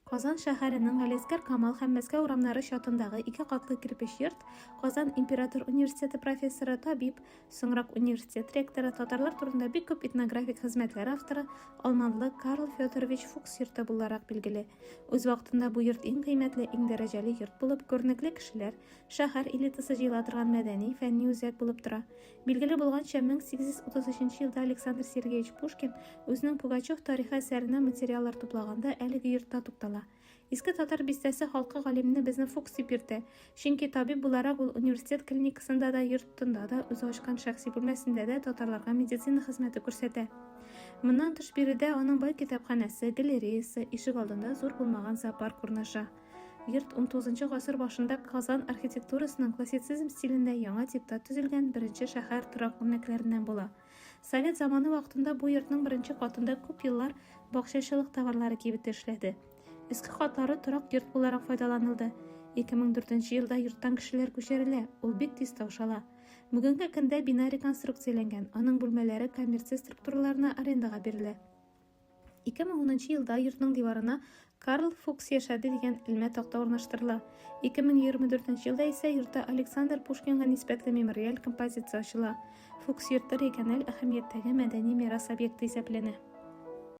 Казан шәһәренең Галиәсгар Камал һәм Мәскәү урамнары чатындагы 2 катлы кирпеч йорт Казан Император университеты профессоры, табиб, соңрак университет ректоры, татарлар турында бик күп этнографик хезмәтләр авторы алманлы Карл Федорович Фукс йорты буларак билгеле. Үз вакытында бу йорт иң кыйммәтле, иң дәрәҗәле йорт булып, күренекле кешеләр, шәһәр элитасы җыела торган мәдәни, фәнни үзәк булып тора. Билгеле булганча, 1833 елда Александр Сергеевич Пушкин үзенең Пугачев тарихи әсәренә материаллар туплаганда әлеге йортта туктала. Иске татар бистәсе халкы галимне безне Фукс дип йөртә, чөнки табиб буларак ул университет клиникасында да, йортында да, үзе ачкан шәхси бүлмәсендә дә татарларга медицина хезмәте күрсәтә. Моннан тыш биредә аның бай китапханәсе, галереясы, ишек алдында зур булмаган зоопарк урнаша. Йорт 19 гасыр башында Казан архитектурасының классицизм стилендә яңа типта төзелгән беренче шәһәр торак үрнәкләреннән була. Совет заманы вакытында бу йортның беренче катында күп еллар бакчачылык товарлары кибете эшләде. Иске катлары торак йорт буларак файдаланылды. 2004 елда йорттан кешеләр күчерелә, ул бик тиз таушала. Бүгенге көндә бина реконструкцияләнгән, аның бүлмәләре коммерция структураларына арендага бирелә. 2010 елда йортның диварына Карл Фукс яшәде дигән элмә такта урнаштырыла. 2024 елда исә йортта Александр Пушкинга нисбәтле мемориаль композиция ачыла. Фукс йорты региональ әһәмияттәге мәдәни мирас объекты исәпләнә.